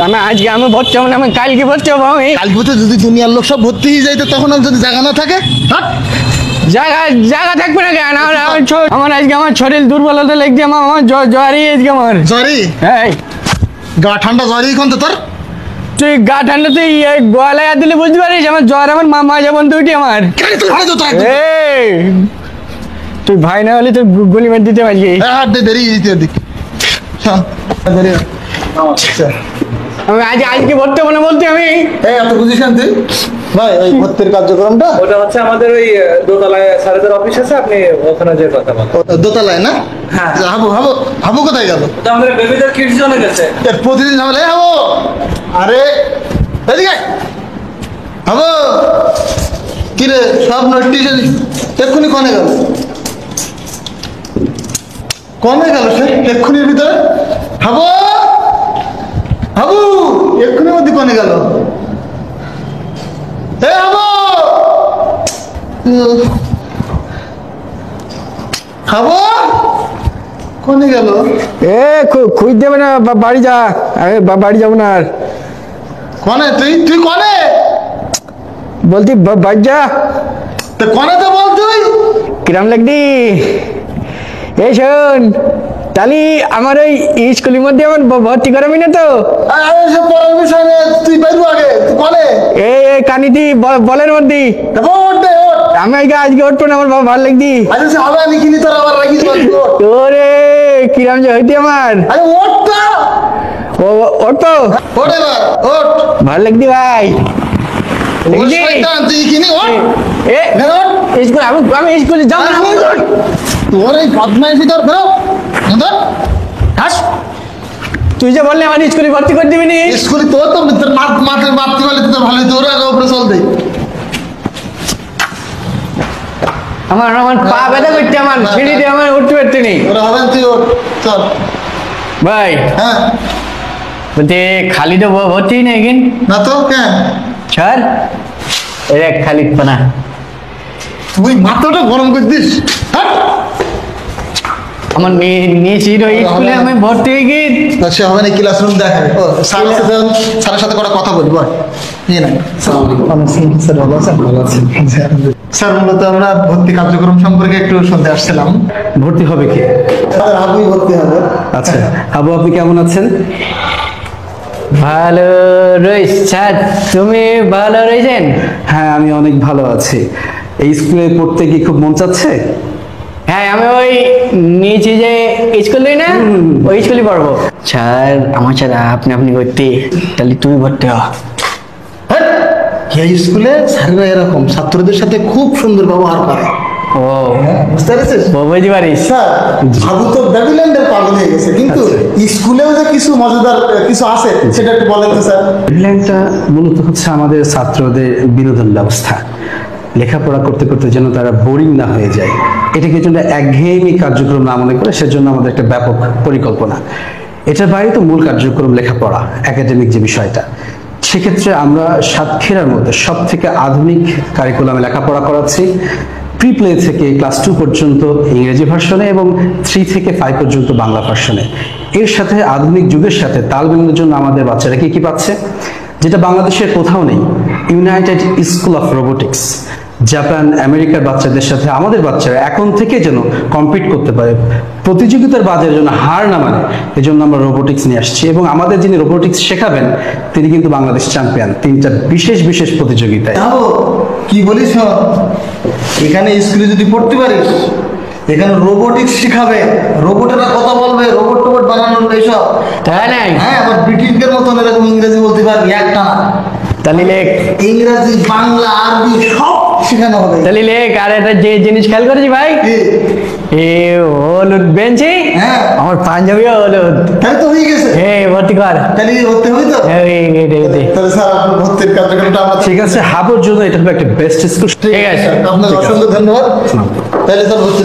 আমি আজকে আমি ভর্তি হবো না, আমি কালকে ভর্তি হবো। আমি কালকে যদি দুনিয়ার লোক সব ভর্তি হয়ে যাইতো তখন আর যদি জায়গা না থাকে, জায়গা জায়গা থাকবে না কেন? আমার আজকে আমার শরীর দুর্বলতা লেগছে, আমার জ্বরই আজকে আমার জ্বরই। হ্যাঁ গা ঠান্ডা জ্বরই এখন তো তোর। তুই গা ঠান্ডা তুই গলায় দিলে বুঝতে পারিস আমার জ্বর, আমার মামা যেমন তুই আমার তুই ভাই না হলে তুই গুলি মেরে দিতে পারবি। বেরিয়ে দিতে দিকে আমি আজকে ভর্তি হবো না বলতে আমি এত বুঝিস না তুই ভাই। ওই ভর্তির কার্যক্রমটা ওটা হচ্ছে আমাদের ওই দোতলায় স্যারেদের অফিস আছে, আপনি ওখানে যে কথা বলেন। দোতলায় না? হ্যাঁ। হাবু হাবু হাবু কোথায় গেল? ওটা আমাদের বেবিদের কিডস জোনে গেছে। প্রতিদিন ঝামেলা। হাবু আরে এদিকে হাবু কি রে সব নোটিশ এক্ষুনি কনে গেল? কমে গেল সে এক্ষুনির ভিতরে? হাবু হাবু এক্ষুনির মধ্যে কনে গেল? এ হাবু হাবু কনে গেল? এ খুঁজ দেবে না, বাড়ি যা। আরে বাড়ি যাবো না আর। কনে তুই? তুই কনে বলতি বাড়ি যা। তো কনে তো বল তুই। কিরাম লাগদি? এই শোন তাহলে আমার ওই স্কুলের মধ্যে আমার ভর্তি করাবি না তো? আরে সব পড়ার বিষয় নেই, তুই বাইরু আগে। তুই কনে? এই কানিতি বলের মধ্যে আমি আজকে উঠবো না, আমার বাবা ভালো লাগদি। আরে সে হবে আমি কিনি তোর আবার রাখি দেবো। তোরে কিরাম যে হইতি আমার। আরে ওঠটা ওঠ তো ওঠ এবার ওঠ। ভালো লাগদি ভাই। ওঠ শয়তান তুই কিনি ওঠ। এ স্কুল আমি স্কুলে যাবো না। তোর এই বদমাইশি তোর বেরো ধর হাস। তুই যে বললি আমার স্কুলে ভর্তি করে দিবি নি? স্কুলে তোর তো তোর মাঠের মাতৃ বলে তো ভালোই তোর আগে উপরে চল দে। আমার পা ব্যথা করতে, আমার সিঁড়িতে আমার উঠতে পারতে নেই। ওরা হবে তুই ওঠ চল ভাই হ্যাঁ। বলতে খালি তো ভর্তি নেই কিন না তো কেন স্যার এর খালি পানা তুই মাথাটা গরম করে দিস। আমার নিয়েছিল স্কুলে আমি ভর্তি হয়ে গিয়ে সে হবে না ক্লাসরুম দেখা। ও স্যারের সাথে করে কথা বলবো। স্যার মূলত আমরা ভর্তি কার্যক্রম সম্পর্কে একটু শুনতে আসছিলাম। ভর্তি হবে কি? আপনি ভর্তি হবে। আচ্ছা আবু, আপনি কেমন আছেন? ভালো রয়েছ স্যার, তুমি ভালো রয়েছেন? হ্যাঁ আমি অনেক ভালো আছি। এই স্কুলে পড়তে কি খুব মন চাচ্ছে? হ্যাঁ আমি ওই নিয়েছি যে স্কুলে না, ওই স্কুলে পড়বো। স্যার আমার সাথে আপনি করতে, তাহলে তুমি ভর্তি হ। এই স্কুলে স্যারেরা এরকম ছাত্রদের সাথে খুব সুন্দর ব্যবহার করে। ও বুঝতে পেরেছিস? বুঝতে পারিস। স্যার আবু তো ব্যাবিল্যান্ডের পাগল হয়ে গেছে, কিন্তু স্কুলেও যে কিছু মজাদার কিছু আছে সেটা একটু বলেন তো স্যার। ব্যাবিল্যান্ডটা মূলত হচ্ছে আমাদের ছাত্রদের বিনোদন ব্যবস্থা। লেখাপড়া করতে করতে যেন তারা বোরিং না হয়ে যায়, এটাকে জন্য একঘেয়েমি কার্যক্রম না মনে করে সেজন্য আমাদের একটা ব্যাপক পরিকল্পনা। এটার বাইরে তো মূল কার্যক্রম লেখাপড়া, একাডেমিক যে বিষয়টা, সেক্ষেত্রে আমরা সাতক্ষীরার মধ্যে সব থেকে আধুনিক কারিকুলামে লেখাপড়া করাচ্ছি। প্রি প্লে থেকে ক্লাস 2 পর্যন্ত ইংরেজি ভার্সনে এবং 3 থেকে 5 পর্যন্ত বাংলা ভার্সনে। এর সাথে আধুনিক যুগের সাথে তাল মেলানোর জন্য আমাদের বাচ্চারা কি পাচ্ছে, যেটা বাংলাদেশের কোথাও নেই, United school of robotics. Japan আমেরিকার বাচ্চাদের সাথে আমাদের বাচ্চারা এখন থেকে যেন কম্পিট করতে পারে, প্রতিযোগিতার বাজারে যেন হার না মানে, এজন্য আমরা রোবোটিক্স নিয়ে আসছি। এবং আমাদের যিনি রোবোটিক্স শেখাবেন তিনি কিন্তু বাংলাদেশ চ্যাম্পিয়ন 3টা বিশেষ প্রতিযোগিতায়। কি বলিস, এখানে স্কুলে যদি পড়তে পারিস, এখানে রোবোটিক্স শিখাবে, রোবটেরা কথা বলবে, রোবট টোবট বানানোর এইসব। তাই নাই? হ্যাঁ, আবার ব্রিটিশদের মতন এরকম ইংরেজি বলতে পারবি একটা না। তাহলে লেখ ইংরেজি বাংলা আরবি সব শেখানো হবে। তাহলে লেখ। আর একটা যে জিনিস খেয়াল করেছি ভাই, এ হলুদ বেঞ্চি, হ্যাঁ আমার পাঞ্জাবিও হলুদ। তাহলে তো হয়ে গেছে। হ্যাঁ ভর্তি কর। তাহলে ভর্তি হই তো। তাহলে স্যার আপনার ভর্তির কার্যক্রমটা আমরা ঠিক আছে, হাবুর জন্য এটা হবে একটা বেস্ট স্কুল। ঠিক আছে, আপনাকে অসংখ্য ধন্যবাদ। তাহলে স্যার ভর্তি